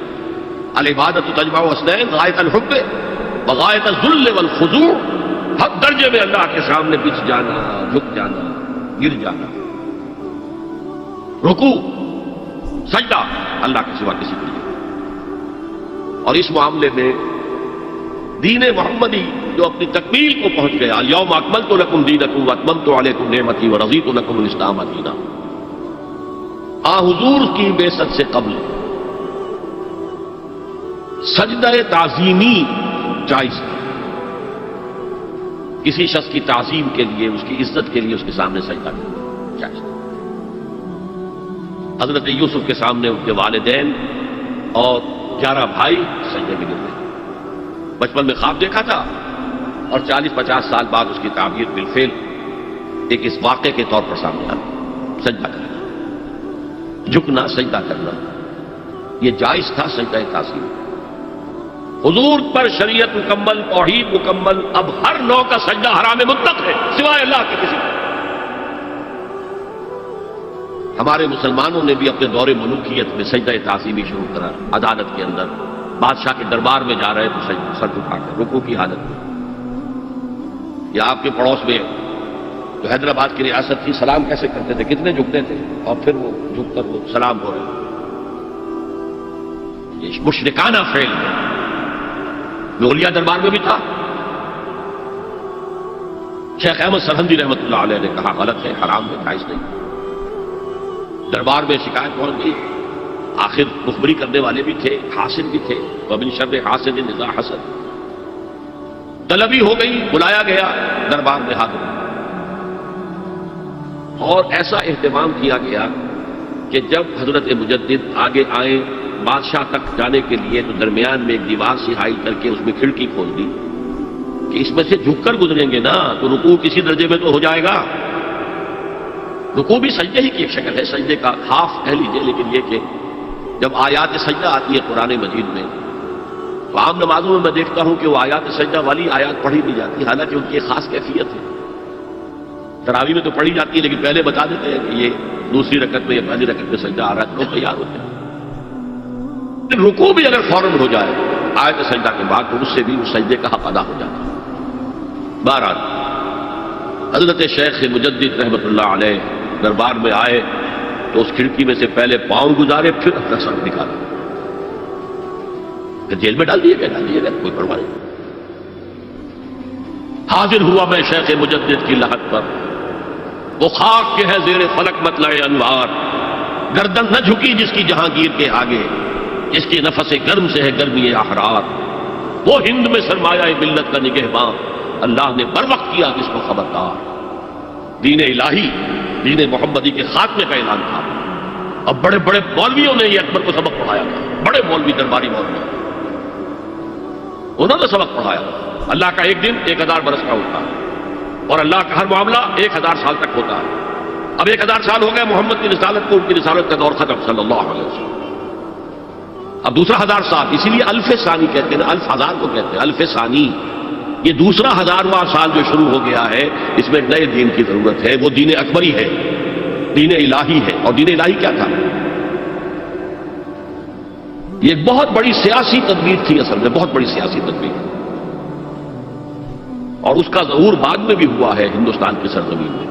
العبادت تجمع اثنین، غایت الحب وغایت الذل والخضوع. حد درجے میں اللہ کے سامنے بچ جانا، جھک جانا، گر جانا. رکوع، سجدہ اللہ کے سوا کسی کے لیے. اور اس معاملے میں دین محمدی جو اپنی تکمیل کو پہنچ گیا، الیوم اکملت لکم دینکم واتممت علیکم نعمتی ورضیت لکم الاسلام دینا. حضور کی بعثت سے قبل سجدہ تعظیمی جائز ہے. کسی شخص کی تعظیم کے لیے، اس کی عزت کے لیے اس کے سامنے سجدہ کرنا جائز ہے. حضرت یوسف کے سامنے ان کے والدین اور 11 بھائی سجدے میں گر گئے. بچپن میں خواب دیکھا تھا اور 40-50 سال بعد اس کی تعبیر بالفعل ایک اس واقعے کے طور پر سامنے آئی. سجدہ کرنا، جھکنا، سجدہ کرنا، یہ جائز تھا. سجدہ تعظیم حضور پر شریعت مکمل، توحید مکمل. اب ہر نوع کا سجدہ حرام مطلق ہے سوائے اللہ کے کسی کو. ہمارے مسلمانوں نے بھی اپنے دور ملوکیت میں سجدہ تعظیمی شروع کرا. عدالت کے اندر بادشاہ کے دربار میں جا رہے تو سر اٹھا کر رکوع کی حالت میں. یا آپ کے پڑوس میں جو حیدرآباد کی ریاست تھی، سلام کیسے کرتے تھے، کتنے جھکتے تھے، اور پھر وہ جھک کر وہ سلام ہو رہے. یہ مشرکانہ فعل ہے. اولیاء دربار میں بھی تھا. شیخ احمد سرہندی رحمۃ اللہ علیہ نے کہا غلط ہے، حرام ہے، جائز نہیں. دربار میں شکایت پہنچ گئی، آخر مخبری کرنے والے بھی تھے، حاسد بھی تھے، ومن شر حاسد اذا حسد، طلبی ہو گئی، بلایا گیا، دربار میں حاضر اور ایسا اہتمام کیا گیا کہ جب حضرت مجدد آگے آئے بادشاہ تک جانے کے لیے تو درمیان میں ایک دیوار سے حائل کر کے اس میں کھڑکی کھول دی کہ اس میں سے جھک کر گزریں گے نا تو رکوع کسی درجے میں تو ہو جائے گا. رکوع بھی سجدے ہی کی ایک شکل ہے، سجدے کا ہاف کہہ لیجیے، لیکن یہ کہ جب آیات سجدہ آتی ہے قرآن مجید میں تو عام نمازوں میں دیکھتا ہوں کہ وہ آیات سجدہ والی آیات پڑھی نہیں جاتی، حالانکہ ان کی ایک خاص کیفیت ہے. تراویح میں تو پڑھی جاتی ہے لیکن پہلے بتا دیتے ہیں کہ یہ دوسری رکعت میں یا پہلی رکعت میں سجدہ آ رہا ہے، لوگ تیار ہوتے ہیں. رکوع بھی اگر فوراً ہو جائے آیت سجدہ کے بعد تو اس سے بھی اس سجدے کا حق ادا ہو جاتا ہے. بہرحال حضرت شیخ مجدد رحمۃ اللہ علیہ دربار میں آئے تو اس کھڑکی میں سے پہلے پاؤں گزارے، پھر اپنا سر نکالا، پھر جیل میں ڈال دیے گئے، کوئی پرواہ نہیں. حاضر ہوا میں شیخ مجدد کی لحد پر، وہ خاک کے ہے زیر فلک مطلع انوار، گردن نہ جھکی جس کی جہانگیر کے آگے، جس کی نفس گرم سے ہے گرمی احرار، وہ ہند میں سرمایہ ملت کا نگہباں، اللہ نے بر وقت کیا جس کو خبردار. دین الہی، دین محمدی کے خاتمے کا اعلان تھا. اب بڑے بڑے مولویوں نے یہ اکبر کو سبق پڑھایا تھا، بڑے مولوی، درباری مولوی، انہوں نے سبق پڑھایا. اللہ کا ایک دن 1000 برس کا ہوتا ہے اور اللہ کا ہر معاملہ 1000 سال تک ہوتا ہے. اب 1000 سال ہو گئے محمد کی رسالت کو، ان کی رسالت کا دور ختم صلی اللہ علیہ وسلم. اب دوسرا 1000 سال، اسی لیے الف ثانی کہتے ہیں، الف ہزار کو کہتے ہیں الف ثانی. یہ دوسرا 1000واں سال جو شروع ہو گیا ہے، اس میں نئے دین کی ضرورت ہے. وہ دین اکبری ہے، دین الہی ہے. اور دین الہی کیا تھا؟ یہ ایک بہت بڑی سیاسی تدبیر تھی، اصل میں بہت بڑی سیاسی تدبیر، اور اس کا ظہور بعد میں بھی ہوا ہے ہندوستان کی سرزمین میں.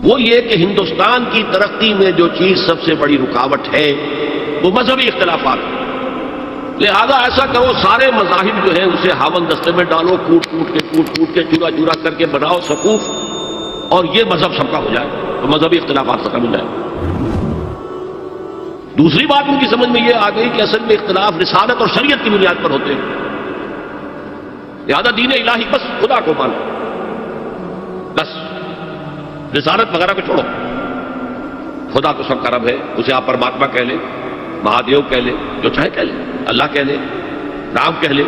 وہ یہ کہ ہندوستان کی ترقی میں جو چیز سب سے بڑی رکاوٹ ہے وہ مذہبی اختلافات. لہذا ایسا کرو سارے مذاہب جو ہیں اسے ہاون دستے میں ڈالو، کوٹ کوٹ کے چورا چورا کر کے بناؤ صفوف، اور یہ مذہب سب کا ہو جائے تو مذہبی اختلافات ختم ہو جائے. دوسری بات ان کی سمجھ میں یہ آ گئی کہ اصل میں اختلاف رسالت اور شریعت کی بنیاد پر ہوتے ہیں. لہذا دین الہی بس خدا کو مانو، بس رسالت وغیرہ کو چھوڑو. خدا تو سب کا رب ہے، اسے آپ پرماتما کہہ لیں، مہادیو کہہ لیں، جو چاہے کہہ لیں، اللہ کہہ لیں، رام کہہ لیں.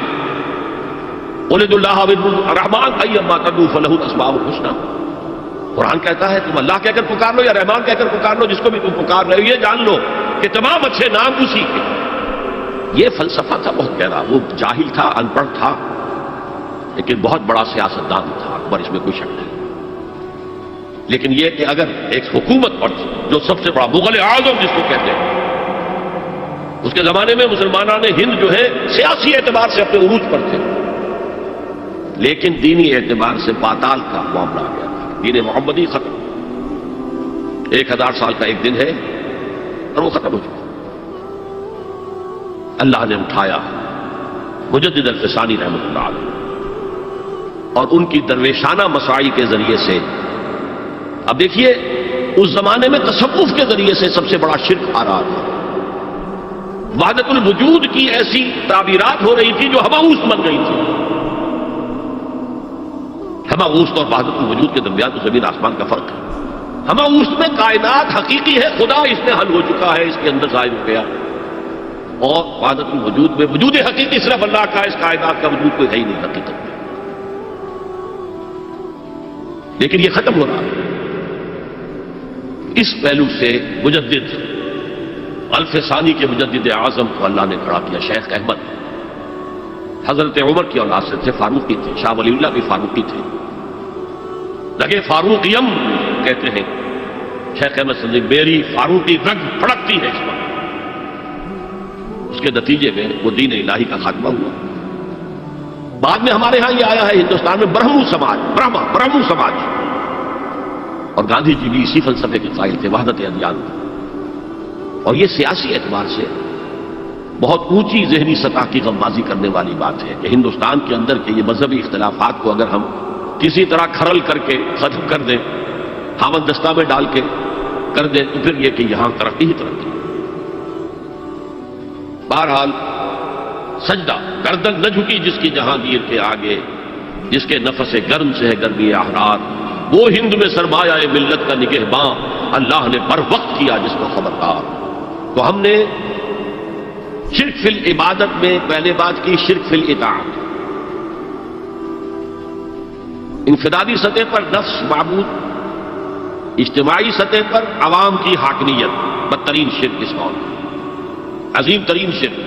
قل ادعوا اللہ الرحمن ایما تدعوا فلہ الاسماء الحسنی. قرآن کہتا ہے تم اللہ کہہ کر پکار لو یا رحمان کہہ کر پکار لو، جس کو بھی تم پکار رہے ہو یہ جان لو کہ تمام اچھے نام اسی کے. یہ فلسفہ تھا بہت گہرا. وہ جاہل تھا، ان پڑھ تھا، لیکن بہت بڑا سیاستدان تھا اکبر، اس میں کوئی شک نہیں. لیکن یہ کہ اگر ایک حکومت پر جو سب سے بڑا مغل اعظم جس کو کہتے ہیں، اس کے زمانے میں مسلمانان ہند جو ہے سیاسی اعتبار سے اپنے عروج پر تھے، لیکن دینی اعتبار سے پاتال کا معاملہ آ گیا. دین محمدی ختم. 1000 سال کا ایک دن ہے اور وہ ختم ہو چکا. اللہ نے اٹھایا مجدد الفسانی رحمۃ اللہ علیہ اور ان کی درویشانہ مساعی کے ذریعے سے. اب دیکھیے اس زمانے میں تصوف کے ذریعے سے سب سے بڑا شرک آ رہا تھا. وحدت الوجود کی ایسی تعبیرات ہو رہی تھی جو ہماؤست بن گئی تھی. ہماؤست اور وحدت الوجود کے درمیان تو زمین آسمان کا فرق ہے. ہماؤست میں کائنات حقیقی ہے، خدا اس میں حل ہو چکا ہے، اس کے اندر ظاہر ہو گیا. اور وحدت الوجود میں وجود حقیقی صرف اللہ کا، اس کائنات کا وجود کوئی ہے ہی نہیں حقیقت میں. لیکن یہ ختم ہو رہا ہے. اس پہلو سے مجدد الف ثانی کے مجدد اعظم کو اللہ نے کھڑا کیا. شیخ احمد حضرت عمر کی اولاد سے تھے، فاروقی تھے. شاہ ولی اللہ بھی فاروقی تھے. لگے فاروقیم کہتے ہیں شیخ احمد سندھی، میری فاروقی رگ پھڑکتی ہے اس وقت. اس کے نتیجے میں وہ دین الہی کا خاتمہ ہوا. بعد میں ہمارے ہاں یہ آیا ہے ہندوستان میں برہمو سماج، اور گاندھی جی بھی اسی فلسفے کے قائل تھے، وحدت ادیان. اور یہ سیاسی اعتبار سے بہت اونچی ذہنی سطح کی غمازی کرنے والی بات ہے کہ ہندوستان کے اندر کے یہ مذہبی اختلافات کو اگر ہم کسی طرح کھرل کر کے ختم کر دیں، ہاون دستہ میں ڈال کے، کر دے تو پھر یہ کہ یہاں ترقی ہی ترقی۔ بہرحال سجدہ، گردن نہ جھکی جس کی جہانگیر کے آگے، جس کے نفس گرم سے ہے گرمی احرار، وہ ہند میں سرمایہ ملت کا نگہباں، اللہ نے بر وقت کیا جس کو خبردار۔ تو ہم نے شرک فی العبادت میں پہلے بات کی شرک فی الاطاعت، انفرادی سطح پر نفس معبود، اجتماعی سطح پر عوام کی حاکمیت، بدترین شرک اس قول، عظیم ترین شرک،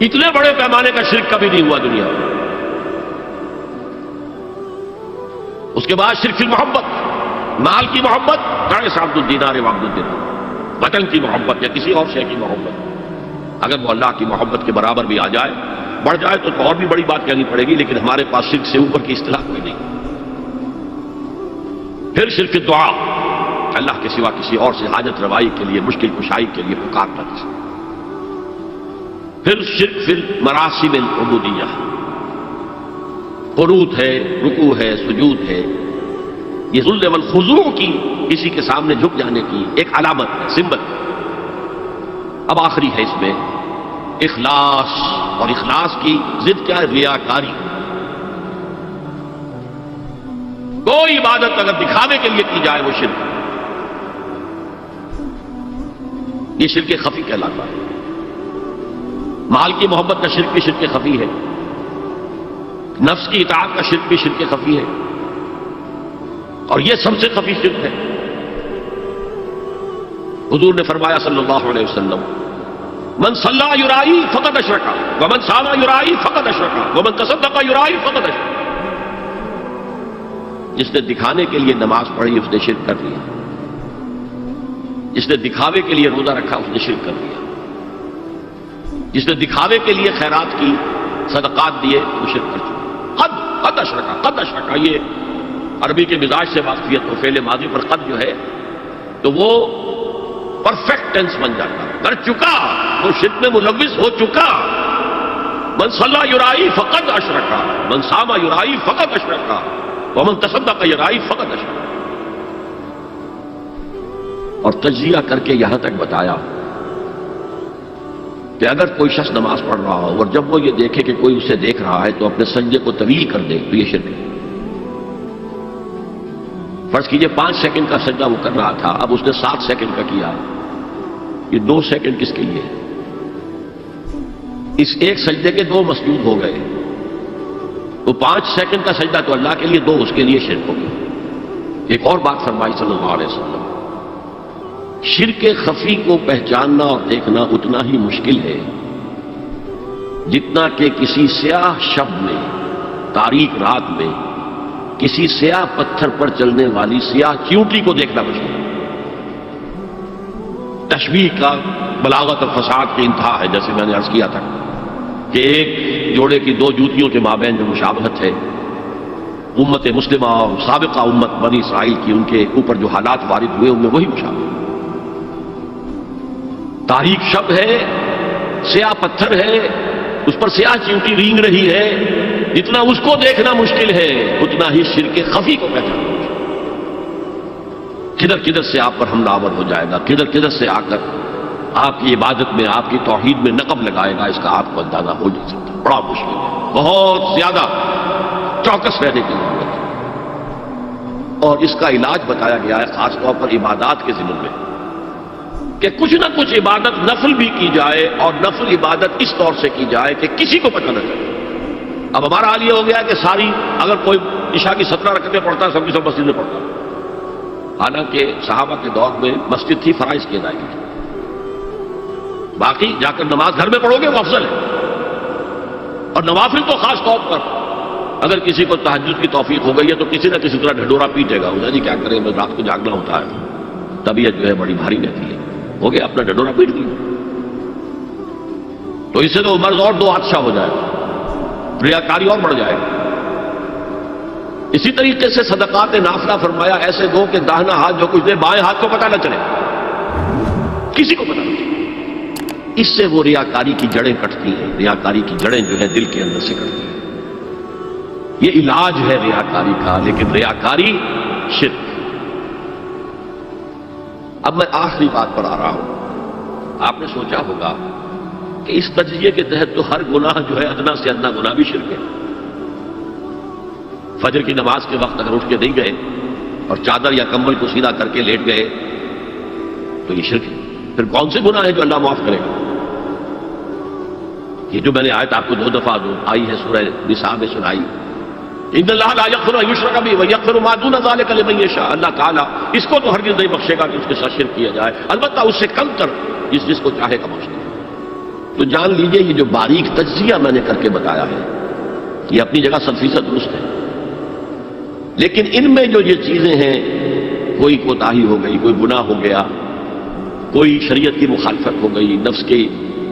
اتنے بڑے پیمانے کا شرک کبھی نہیں ہوا دنیا میں۔ اس کے بعد شرک فی المحبت، مال کی محبت، قیس عبد الدینار و عبد الدینار، وطن کی محبت یا کسی اور شے کی محبت، اگر وہ اللہ کی محبت کے برابر بھی آ جائے، بڑھ جائے تو اور بھی بڑی بات کہنی پڑے گی، لیکن ہمارے پاس شرک سے اوپر کی اصطلاح کوئی نہیں۔ پھر شرک دعا، اللہ کے سوا کسی اور سے حاجت روائی کے لیے، مشکل کشائی کے لیے پکارنا کسی۔ پھر شرک فی مراسم العبودیہ، قنوت ہے، رکوع ہے، سجود ہے، یہ ذل والخضوع کی، کسی کے سامنے جھک جانے کی ایک علامت ہے، سمبل۔ اب آخری ہے اس میں اخلاص، اور اخلاص کی ضد کیا ہے؟ ریاکاری۔ کوئی عبادت اگر دکھاوے کے لیے کی جائے وہ شرک، یہ شرک خفی کہلاتا ہے۔ مال کی محبت کا شرک بھی شرک خفی ہے، نفس کی اطاعت کا شرک بھی شرک خفی ہے، اور یہ سب سے خفی شرک ہے۔ حضور نے فرمایا صلی اللہ علیہ وسلم، من صلی یرائی فقد اشرک، ومن صام یرائی فقد اشرک، ومن تصدق یرائی فقد اشرک۔ جس نے دکھانے کے لیے نماز پڑھی اس نے شرک کر لیا، جس نے دکھاوے کے لیے روزہ رکھا اس نے شرک کر لیا، جس نے دکھاوے کے لیے خیرات کی، صدقات دیے، وہ شرک کر چکا۔ قد اشرکا، قد اشرکا، یہ عربی کے مزاج سے واقفیت، تو فعل ماضی پر قد جو ہے تو وہ پرفیکٹ ٹینس بن جاتا، کر چکا، وہ شرک میں ملوث ہو چکا۔ من صلی یرائی فقد اشرکا، من صام یرائی فقد اشرکا، ومن تصدق یرائی فقد اشرکا۔ اور تجزیہ کر کے یہاں تک بتایا کہ اگر کوئی شخص نماز پڑھ رہا ہو اور جب وہ یہ دیکھے کہ کوئی اسے دیکھ رہا ہے تو اپنے سجدے کو طویل کر دے تو یہ شرک ہے۔ فرض کیجئے 5 سیکنڈ کا سجدہ وہ کر رہا تھا، اب اس نے 7 سیکنڈ کا کیا، یہ 2 سیکنڈ کس کے لیے؟ اس ایک سجدے کے 2 مسجود ہو گئے، تو 5 سیکنڈ کا سجدہ تو اللہ کے لیے، 2 اس کے لیے شرک ہو گیا۔ ایک اور بات فرمائی صلی اللہ علیہ وسلم، شرک خفی کو پہچاننا اور دیکھنا اتنا ہی مشکل ہے جتنا کہ کسی سیاہ شب میں، تاریک رات میں، کسی سیاہ پتھر پر چلنے والی سیاہ چیونٹی کو دیکھنا مشکل ہے۔ تشبیہ کا بلاغت اور فساد کی انتہا ہے، جیسے میں نے عرض کیا تھا کہ ایک جوڑے کی 2 جوتیوں کے مابین جو مشابہت ہے، امت مسلمہ اور سابقہ امت بنی اسرائیل کی، ان کے اوپر جو حالات وارد ہوئے ان میں وہی مشابہت۔ تاریک شب ہے، سیاہ پتھر ہے، اس پر سیاہ چیونٹی رینگ رہی ہے، جتنا اس کو دیکھنا مشکل ہے اتنا ہی شرک خفی کو پہچاننا مشکل۔ کدھر کدھر سے آپ پر حملہ آور ہو جائے گا، کدھر کدھر سے آ کر آپ کی عبادت میں، آپ کی توحید میں نقب لگائے گا، اس کا آپ کو اندازہ ہو نہیں سکتا۔ بڑا مشکل ہے، بہت زیادہ چوکس رہنے کی ضرورت ہے، اور اس کا علاج بتایا گیا ہے خاص طور پر عبادات کے ضمن میں، کہ کچھ نہ کچھ عبادت نفل بھی کی جائے، اور نفل عبادت اس طور سے کی جائے کہ کسی کو پتہ نہ چلے۔ اب ہمارا حال یہ ہو گیا کہ ساری، اگر کوئی عشاء کی 17 رکعتیں پڑھتا ہے، سب کی سب مسجد میں پڑھتا ہے، حالانکہ صحابہ کے دور میں مسجد تھی، فرائض کی ادائیگی تھی، باقی جا کر نماز گھر میں پڑھو گے وہ افضل ہے۔ اور نوافل تو خاص طور پر اگر کسی کو تہجد کی توفیق ہو گئی ہے تو کسی نہ کسی طرح ڈھڈورا پیٹے گا، جی کیا کریں، رات کو جاگنا ہوتا ہے، طبیعت جو ہے بڑی بھاری رہتی ہے، ہو گیا اپنا ڈھڈورا پیٹ لیا، تو اس سے تو مرض اور 2 حادثہ ہو جائے، ریاکاری اور بڑھ جائے گا۔ اسی طریقے سے صدقات نافلہ فرمایا ایسے دو کہ داہنا ہاتھ جو کچھ دے بائیں ہاتھ کو پتہ نہ چلے، کسی کو پتہ نہ چلے۔ اس سے وہ ریاکاری کی جڑیں کٹتی ہیں، ریاکاری کی جڑیں جو ہے دل کے اندر سے کٹتی ہیں۔ یہ علاج ہے ریاکاری کا، لیکن ریاکاری شرک۔ اب میں آخری بات پر آ رہا ہوں. آپ نے سوچا ہوگا کہ اس تجزیے کے تحت تو ہر گناہ جو ہے ادنا سے ادنا گناہ بھی شرک ہے. فجر کی نماز کے وقت اگر اٹھ کے نہیں گئے اور چادر یا کمبل کو سیدھا کر کے لیٹ گئے تو یہ شرک ہے. پھر کون سے گناہ ہے جو اللہ معاف کرے گا؟ یہ جو میں نے آیت آپ کو 2 دفعہ آئی ہے سورہ نساء میں سنائی، ان اللہ لا یغفر ان یشرک بہ ویغفر ما دون ذلک لمن یشاء. اللہ تعالیٰ اس کو تو ہرگز نہیں بخشے گا کہ اس کے ساتھ شرک کیا جائے، البتہ اس سے کم تر جس کو چاہے گا بخش دے. تو جان لیجئے یہ جو باریک تجزیہ میں نے کر کے بتایا ہے یہ اپنی جگہ 100% درست ہے، لیکن ان میں جو یہ چیزیں ہیں، کوئی کوتاہی ہو گئی، کوئی گناہ ہو گیا، کوئی شریعت کی مخالفت ہو گئی، نفس کے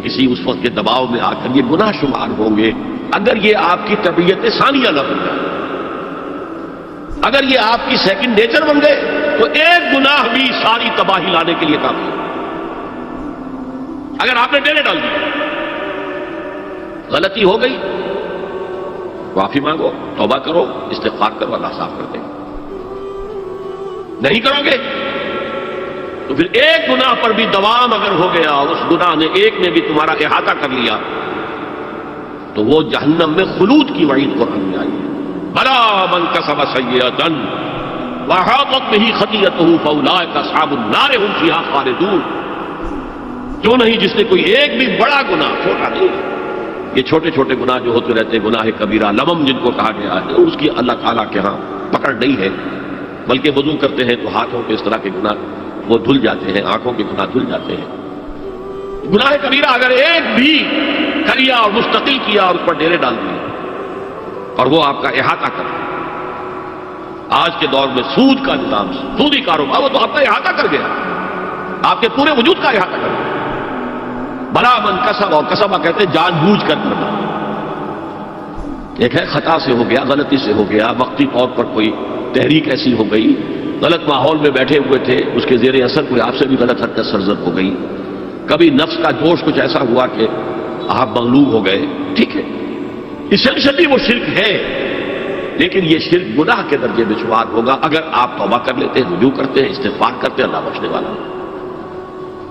کسی اس وقت کے دباؤ میں آ کر یہ گناہ شمار ہوں گے. اگر یہ آپ کی طبیعت ثانیہ نہ بن جائے، اگر یہ آپ کی سیکنڈ نیچر بن گئے تو ایک گناہ بھی ساری تباہی لانے کے لیے کافی ہے. اگر آپ نے ڈیرے ڈال دی، غلطی ہو گئی، معافی مانگو، توبہ کرو، استغفار کرو، اللہ صاف کر دے. نہیں کرو گے تو پھر ایک گناہ پر بھی دوام اگر ہو گیا، اس گناہ نے ایک نے بھی تمہارا احاطہ کر لیا، تو وہ جہنم میں خلود کی وعید قرآن میں آئی ہے. بلا من کسب سیئۃ وأحاطت بہ خطیئتہ فأولئک اصحاب النار هم فیہا خالدون. جو نہیں جس نے کوئی ایک بھی بڑا گناہ، چھوٹا نہیں، یہ چھوٹے چھوٹے گناہ جو ہوتے رہتے ہیں، گناہ کبیرہ لمم جن کو کہا گیا ہے، اس کی اللہ تعالیٰ کے ہاں پکڑ نہیں ہے. بلکہ وضو کرتے ہیں تو ہاتھوں کے اس طرح کے گناہ وہ دھل جاتے ہیں، آنکھوں کے گناہ دھل جاتے ہیں. گناہ کبیرہ اگر ایک بھی کریا اور مستقل کیا اور اس پر ڈیرے ڈال دیے اور وہ آپ کا احاطہ کر، آج کے دور میں سود کا نظام، سودی کاروبار، وہ تو آپ کا احاطہ کر گیا، آپ کے پورے وجود کا احاطہ کر گیا. بلا من کسب، اور کسبہ کہتے ہیں جان بوجھ کر کرنا. ایک ہے خطا سے ہو گیا، غلطی سے ہو گیا، وقتی طور پر کوئی تحریک ایسی ہو گئی، غلط ماحول میں بیٹھے ہوئے تھے، اس کے زیر اثر کوئی آپ سے بھی غلط حرکت سرزد ہو گئی، کبھی نفس کا جوش کچھ ایسا ہوا کہ آپ مغلوب ہو گئے، ٹھیک ہے، اسینشلی وہ شرک ہے، لیکن یہ شرک گناہ کے درجے میں شمار ہوگا اگر آپ توبہ کر لیتے ہیں، رجوع کرتے ہیں، استغفار کرتے ہیں، اللہ بخشنے والا.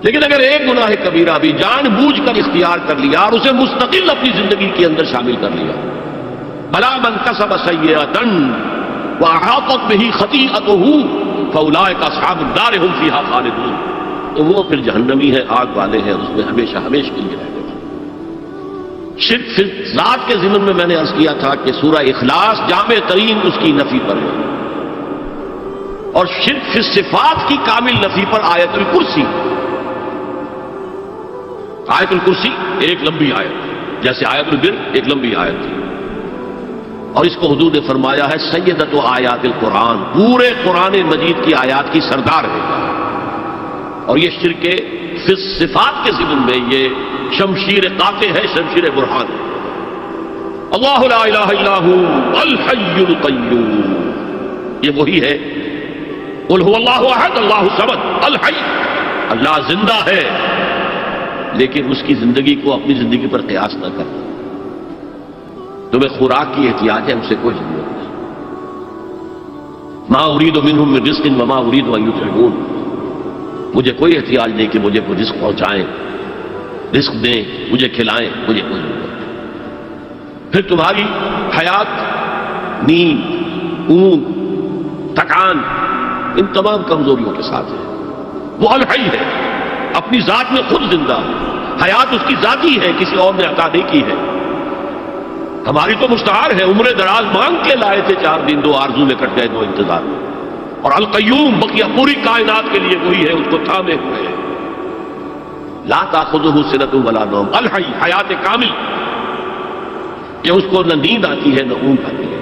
لیکن اگر ایک گناہ کبیرہ بھی جان بوجھ کر اختیار کر لیا اور اسے مستقل اپنی زندگی کے اندر شامل کر لیا، بلا من کسب سیئۃ وأحاطت بہ خطیئتہ فأولئک اصحاب النار هم فیہا خالدون. تو وہ پھر جہنمی ہے، آگ والے ہیں، اس میں ہمیشہ ہمیشہ کے لیے رہنے والے. شرک فی ذات کے ضمن میں نے عرض کیا تھا کہ سورہ اخلاص جامع ترین اس کی نفی پر ہے، اور شرک فی صفات کی کامل نفی پر آیت الکرسی. آیت الکرسی ایک لمبی آیت، جیسے آیت البر ایک لمبی آیت تھی، اور اس کو حضور نے فرمایا ہے سیدۃ آیات القرآن، پورے قرآن مجید کی آیات کی سردار ہے. اور یہ شرک فی صفات کے ضمن میں یہ شمشیر قاطع ہے، شمشیر برہان ہے. اللہ لا الہ الا ہو الحی القیوم، یہ وہی ہے. قل هو اللہ احد اللہ الصمد الحی، اللہ زندہ ہے، لیکن اس کی زندگی کو اپنی زندگی پر قیاس نہ کر. تمہیں خوراک کی احتیاج ہے، اسے کوئی ضرورت نہیں. ما اريد منهم من رزق وما اريد ان يطعمون، مجھے کوئی احتیاج نہیں کہ مجھے کوئی رزق پہنچائیں، رزق دیں، مجھے کھلائیں، مجھے کوئی ضرورت نہیں. پھر تمہاری حیات، نیند، اونگ، تھکان، ان تمام کمزوریوں کے ساتھ ہے. وہ الحی ہے، اپنی ذات میں خود زندہ ہے، حیات اس کی ذاتی ہے، کسی اور نے عطا نہیں کی ہے. ہماری تو مستعار ہے، عمر دراز مانگ کے لائے تھے، 4 دن 2 آرزو میں کٹ گئے 2 انتظار میں. اور القیوم بقیہ پوری کائنات کے لیے وہی ہے، اس کو تھامے ہوئے ہے. لا تاخذہ سنۃ ولا نوم، الحی، حیات کامل، کہ اس کو نہ نیند آتی ہے نہ اونگ آتی ہے.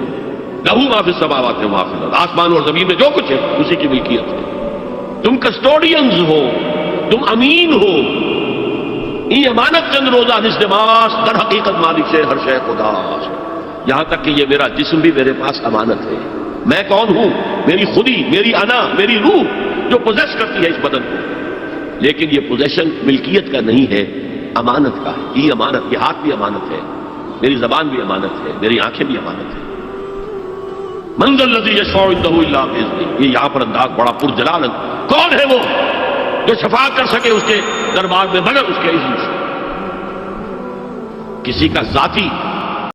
لہو ما فی السماوات و ما فی الارض، آسمان اور زمین میں جو کچھ ہے اسی کی ملکیت ہے. تم کسٹوڈینز ہو، تم امین ہو. یہ امانت چند روزہ نسنماس، در حقیقت مالک سے ہر شے خدا. یہاں تک کہ یہ میرا جسم بھی میرے پاس امانت ہے. میں کون ہوں؟ میری خودی، میری انا، میری روح جو پوزیس کرتی ہے اس بدن کو. لیکن یہ پوزیشن ملکیت کا نہیں ہے، امانت کا ہے. یہ امانت، یہ ہاتھ بھی امانت ہے، میری زبان بھی امانت ہے، میری آنکھیں بھی امانت ہے. من ذا الذی یشفع عنده الا باذنہ، یہ یہاں پر انداز بڑا پرجلال. کون ہے وہ جو شفاعت کر سکے اس کے دربار میں مگر اس کے اذن سے. کسی کا ذاتی